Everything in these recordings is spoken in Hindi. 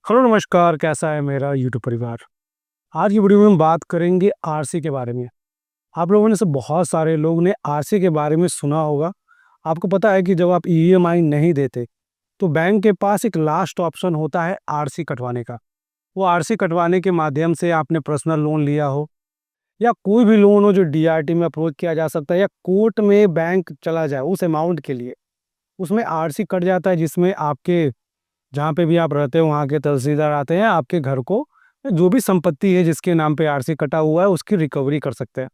हेलो नमस्कार, कैसा है मेरा यूट्यूब परिवार। आज की वीडियो में हम बात करेंगे आरसी के बारे में। आप लोगों ने से बहुत सारे लोग ने आरसी के बारे में सुना होगा। आपको पता है कि जब आप ईएमआई नहीं देते तो बैंक के पास एक लास्ट ऑप्शन होता है आरसी कटवाने का। वो आरसी कटवाने के माध्यम से आपने पर्सनल लोन लिया हो या कोई भी लोन हो जो डीआरटी में अप्रोच किया जा सकता है या कोर्ट में बैंक चला जाए उस अमाउंट के लिए, उसमें आरसी कट जाता है, जिसमें आपके जहाँ पे भी आप रहते हो वहाँ के तहसीलदार आते हैं, आपके घर को जो भी संपत्ति है जिसके नाम पे आरसी कटा हुआ है उसकी रिकवरी कर सकते हैं।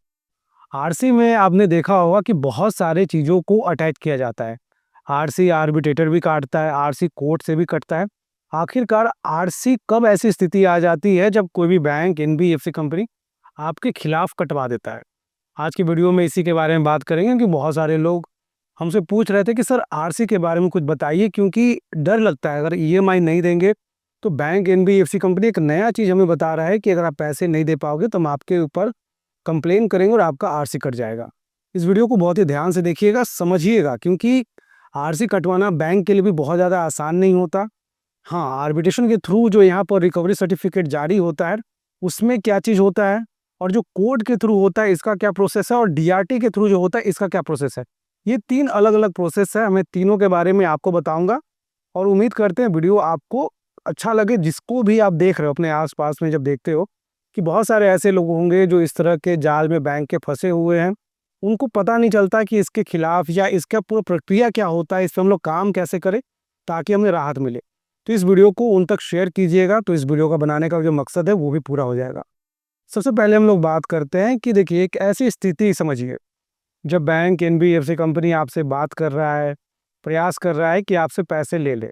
आरसी में आपने देखा होगा कि बहुत सारे चीज़ों को अटैच किया जाता है। आरसी आर्बिट्रेटर भी काटता है, आरसी कोर्ट से भी कटता है। आखिरकार आरसी कब ऐसी स्थिति आ जाती है जब कोई भी बैंक, एनबीएफसी कंपनी आपके खिलाफ कटवा देता है। आज की वीडियो में इसी के बारे में बात करेंगे कि बहुत सारे लोग हमसे पूछ रहे थे कि सर आरसी के बारे में कुछ बताइए, क्योंकि डर लगता है अगर ईएमआई नहीं देंगे तो बैंक, एनबीएफसी कंपनी एक नया चीज़ हमें बता रहा है कि अगर आप पैसे नहीं दे पाओगे तो हम आपके ऊपर कंप्लेन करेंगे और आपका आरसी कट जाएगा। इस वीडियो को बहुत ही ध्यान से देखिएगा, समझिएगा, क्योंकि आरसी कटवाना बैंक के लिए भी बहुत ज़्यादा आसान नहीं होता। हाँ, आर्बिट्रेशन के थ्रू जो यहाँ पर रिकवरी सर्टिफिकेट जारी होता है उसमें क्या चीज़ होता है, और जो कोर्ट के थ्रू होता है इसका क्या प्रोसेस है, और डीआरटी के थ्रू जो होता है इसका क्या प्रोसेस है। ये 3 अलग-अलग प्रोसेस है, मैं तीनों के बारे में आपको बताऊँगा और उम्मीद करते हैं वीडियो आपको अच्छा लगे। जिसको भी आप देख रहे हो अपने आस-पास में, जब देखते हो कि बहुत सारे ऐसे लोग होंगे जो इस तरह के जाल में बैंक के फँसे हुए हैं, उनको पता नहीं चलता कि इसके खिलाफ या इसका पूरा प्रक्रिया क्या होता है, इस पे हम लोग काम कैसे करें ताकि हमें राहत मिले। तो इस वीडियो को उन तक शेयर कीजिएगा, तो इस वीडियो का बनाने का जो मकसद है वो भी पूरा हो जाएगा। सबसे पहले हम लोग बात करते हैं कि देखिए, एक ऐसी स्थिति समझिए जब बैंक, एनबीएफसी कंपनी आपसे बात कर रहा है, प्रयास कर रहा है कि आपसे पैसे ले ले।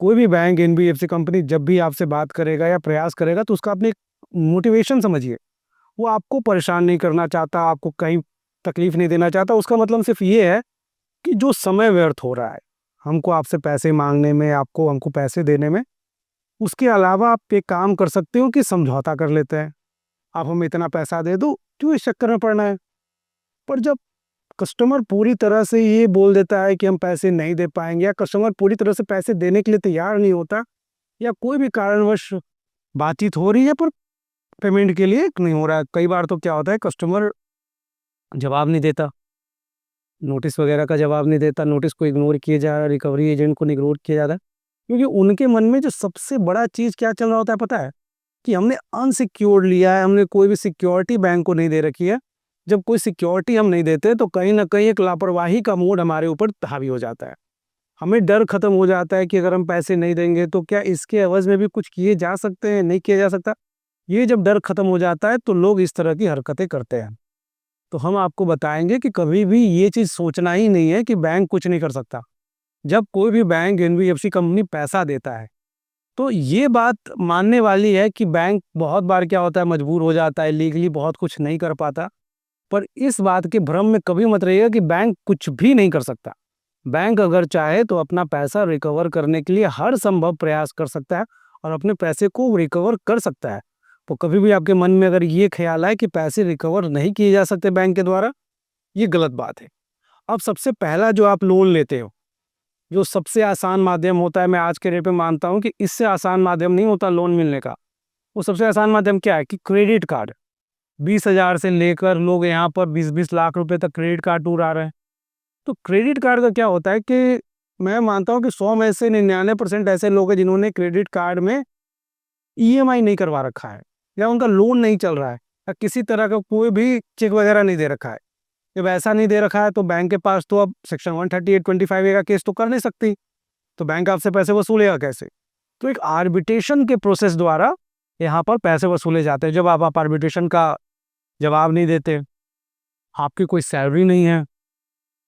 कोई भी बैंक, एनबीएफसी कंपनी जब भी आपसे बात करेगा या प्रयास करेगा तो उसका अपनी मोटिवेशन समझिए। वो आपको परेशान नहीं करना चाहता, आपको कहीं तकलीफ नहीं देना चाहता। उसका मतलब सिर्फ ये है कि जो समय व्यर्थ हो रहा है हमको आपसे पैसे मांगने में, आपको हमको पैसे देने में, उसके अलावा आप एक काम कर सकते हो कि समझौता कर लेते हैं। आप हमें इतना पैसा दे दो, क्यों इस चक्कर में पड़ना है। पर जब कस्टमर पूरी तरह से ये बोल देता है कि हम पैसे नहीं दे पाएंगे, या कस्टमर पूरी तरह से पैसे देने के लिए तैयार नहीं होता, या कोई भी कारणवश बातचीत हो रही है पर पेमेंट के लिए नहीं हो रहा है, कई बार तो क्या होता है कस्टमर जवाब नहीं देता, नोटिस वगैरह का जवाब नहीं देता, नोटिस को इग्नोर किया जा रहा है, रिकवरी एजेंट को इग्नोर किया जा रहा है, क्योंकि उनके मन में जो सबसे बड़ा चीज़ क्या चल रहा होता है पता है, कि हमने अनसिक्योर्ड लिया है, हमने कोई भी सिक्योरिटी बैंक को नहीं दे रखी है। जब कोई सिक्योरिटी हम नहीं देते तो कहीं न कहीं एक लापरवाही का मूड हमारे ऊपर हावी हो जाता है। हमें डर खत्म हो जाता है कि अगर हम पैसे नहीं देंगे तो क्या इसके एवज़ में भी कुछ किए जा सकते हैं, नहीं किया जा सकता। ये जब डर खत्म हो जाता है तो लोग इस तरह की हरकतें करते हैं। तो हम आपको बताएँगे कि कभी भी ये चीज़ सोचना ही नहीं है कि बैंक कुछ नहीं कर सकता। जब कोई भी बैंक, एनबीएफसी कंपनी पैसा देता है तो ये बात मानने वाली है कि बैंक बहुत बार क्या होता है, मजबूर हो जाता है, लीगली बहुत कुछ नहीं कर पाता। पर इस बात के भ्रम में कभी मत रहिएगा कि बैंक कुछ भी नहीं कर सकता। बैंक अगर चाहे तो अपना पैसा रिकवर करने के लिए हर संभव प्रयास कर सकता है और अपने पैसे को रिकवर कर सकता है। तो कभी भी आपके मन में अगर ये ख्याल आए कि पैसे रिकवर नहीं किए जा सकते बैंक के द्वारा, ये गलत बात है। अब सबसे पहला जो आप लोन लेते हो, जो सबसे आसान माध्यम होता है, मैं आज के डेट पे मानता हूँ कि इससे आसान माध्यम नहीं होता लोन मिलने का। वो सबसे आसान माध्यम क्या है कि क्रेडिट कार्ड। 20,000 से लेकर लोग यहाँ पर 20-20 लाख रुपए तक क्रेडिट कार्ड टूर आ रहे हैं। तो क्रेडिट कार्ड का क्या होता है कि मैं मानता हूँ कि 100 में से 99% ऐसे लोग हैं जिन्होंने क्रेडिट कार्ड में ईएमआई नहीं करवा रखा है, या उनका लोन नहीं चल रहा है, या किसी तरह का कोई भी चेक वगैरह नहीं दे रखा है। जब ऐसा नहीं दे रखा है तो बैंक के पास तो अब सेक्शन 138(25) का केस तो कर नहीं सकती, तो बैंक आपसे पैसे वसूलेगा कैसे? तो एक आर्बिट्रेशन के प्रोसेस द्वारा यहाँ पर पैसे वसूले जाते हैं। जब आप आर्बिट्रेशन का जवाब नहीं देते, आपकी कोई सैलरी नहीं है,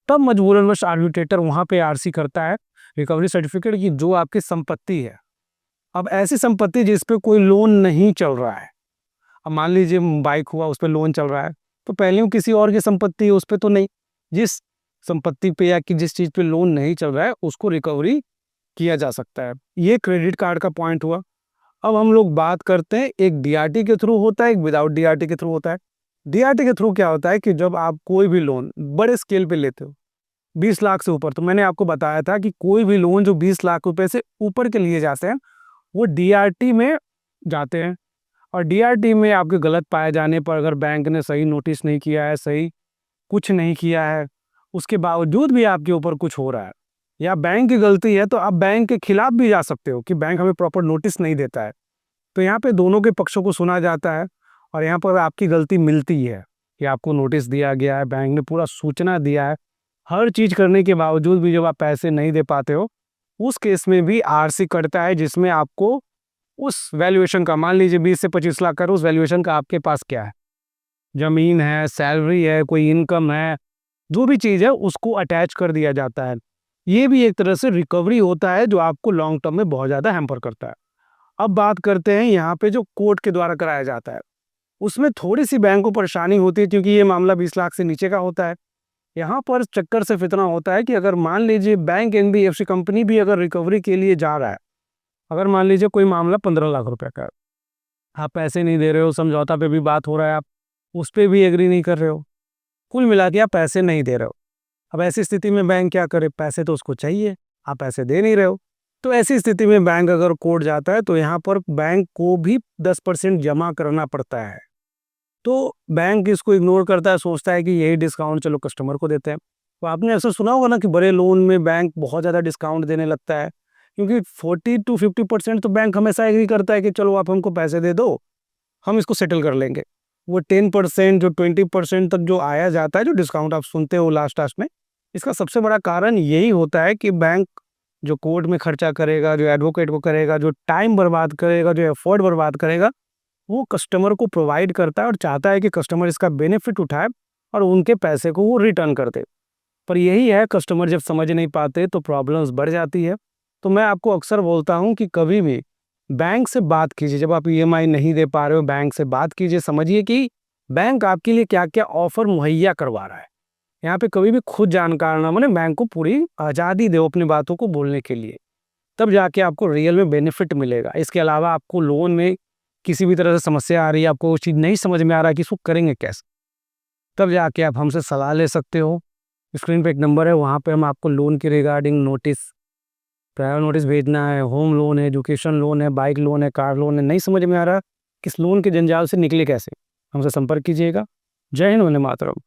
तब मजबूरनवश आर्बिट्रेटर वहाँ पे आरसी करता है रिकवरी सर्टिफिकेट की जो आपकी संपत्ति है। अब ऐसी संपत्ति जिस पे कोई लोन नहीं चल रहा है, अब मान लीजिए बाइक हुआ, उस पे लोन चल रहा है, तो पहले वो किसी और की संपत्ति है, उस पे तो नहीं। जिस संपत्ति पे या कि जिस चीज़ पे लोन नहीं चल रहा है उसको रिकवरी किया जा सकता है। ये क्रेडिट कार्ड का पॉइंट हुआ। अब हम लोग बात करते हैं, एक डीआरटी के थ्रू होता है, एक विदाउट डीआरटी के थ्रू होता है। डीआरटी के थ्रू क्या होता है कि जब आप कोई भी लोन बड़े स्केल पे लेते हो, 20 लाख से ऊपर, तो मैंने आपको बताया था कि कोई भी लोन जो 20 लाख रुपए से ऊपर के लिए जाते हैं वो डीआरटी में जाते हैं, और डीआरटी में आपके गलत पाए जाने पर अगर बैंक ने सही नोटिस नहीं किया है, सही कुछ नहीं किया है, उसके बावजूद भी आपके ऊपर कुछ हो रहा है या बैंक की गलती है, तो आप बैंक के खिलाफ भी जा सकते हो कि बैंक हमें प्रॉपर नोटिस नहीं देता है। तो यहाँ पे दोनों के पक्षों को सुना जाता है और यहाँ पर आपकी गलती मिलती है कि आपको नोटिस दिया गया है, बैंक ने पूरा सूचना दिया है, हर चीज़ करने के बावजूद भी जब आप पैसे नहीं दे पाते हो, उस केस में भी आरसी कटता है, जिसमें आपको उस वैल्यूएशन का, मान लीजिए 20 से 25 लाख का, उस वैल्यूएशन का आपके पास क्या है, ज़मीन है, सैलरी है, कोई इनकम है, जो भी चीज़ है उसको अटैच कर दिया जाता है। ये भी एक तरह से रिकवरी होता है जो आपको लॉन्ग टर्म में बहुत ज़्यादा हैम्पर करता है। अब बात करते हैं यहाँ पे जो कोर्ट के द्वारा कराया जाता है, उसमें थोड़ी-सी बैंक को परेशानी होती है क्योंकि ये मामला 20 लाख से नीचे का होता है। यहाँ पर चक्कर सिर्फ इतना होता है कि अगर मान लीजिए बैंक एनबीएफसी कंपनी भी अगर रिकवरी के लिए जा रहा है, अगर मान लीजिए कोई मामला 15 लाख रुपए का है, आप पैसे नहीं दे रहे हो, समझौता पे भी बात हो रहा है, आप उस पे भी एग्री नहीं कर रहे हो, कुल मिला के आप पैसे नहीं दे रहे हो। अब ऐसी स्थिति में बैंक क्या करे, पैसे तो उसको चाहिए, आप पैसे दे नहीं रहे हो। तो ऐसी स्थिति में बैंक अगर कोर्ट जाता है तो यहाँ पर बैंक को भी 10% जमा करना पड़ता है। तो बैंक इसको इग्नोर करता है, सोचता है कि यही डिस्काउंट चलो कस्टमर को देते हैं। तो आपने अक्सर सुना होगा ना कि बड़े लोन में बैंक बहुत ज़्यादा डिस्काउंट देने लगता है, क्योंकि 40 to 50% तो बैंक हमेशा एग्री करता है कि चलो आप हमको पैसे दे दो, हम इसको सेटल कर लेंगे। वो 10% जो 20% तक जो आया जाता है, जो डिस्काउंट आप सुनते हो लास्ट में, इसका सबसे बड़ा कारण यही होता है कि बैंक जो कोर्ट में खर्चा करेगा, जो एडवोकेट को करेगा, जो टाइम बर्बाद करेगा, जो एफर्ट बर्बाद करेगा, वो कस्टमर को प्रोवाइड करता है और चाहता है कि कस्टमर इसका बेनिफिट उठाए और उनके पैसे को वो रिटर्न कर दे। पर यही है, कस्टमर जब समझ नहीं पाते तो प्रॉब्लम्स बढ़ जाती है। तो मैं आपको अक्सर बोलता हूँ कि कभी भी बैंक से बात कीजिए, जब आप ईएमआई नहीं दे पा रहे हो, बैंक से बात कीजिए, समझिए कि बैंक आपके लिए क्या-क्या ऑफर मुहैया करवा रहा है। यहाँ पे कभी भी खुद जानकार ना बने, बैंक को पूरी आज़ादी दो अपनी बातों को बोलने के लिए, तब जाके आपको रियल में बेनिफिट मिलेगा। इसके अलावा आपको लोन में किसी भी तरह से समस्या आ रही है, आपको वो चीज़ नहीं समझ में आ रहा है कि इसको करेंगे कैसे, तब जाके आप हमसे सलाह ले सकते हो। स्क्रीन पे एक नंबर है, वहाँ पे हम आपको लोन के रिगार्डिंग नोटिस, प्रायर नोटिस भेजना है, होम लोन है, एजुकेशन लोन है, बाइक लोन है, कार लोन है, नहीं समझ में आ रहा किस लोन के जंजाल से निकले कैसे, हमसे संपर्क कीजिएगा। जय हिंद, वंदे मातरम।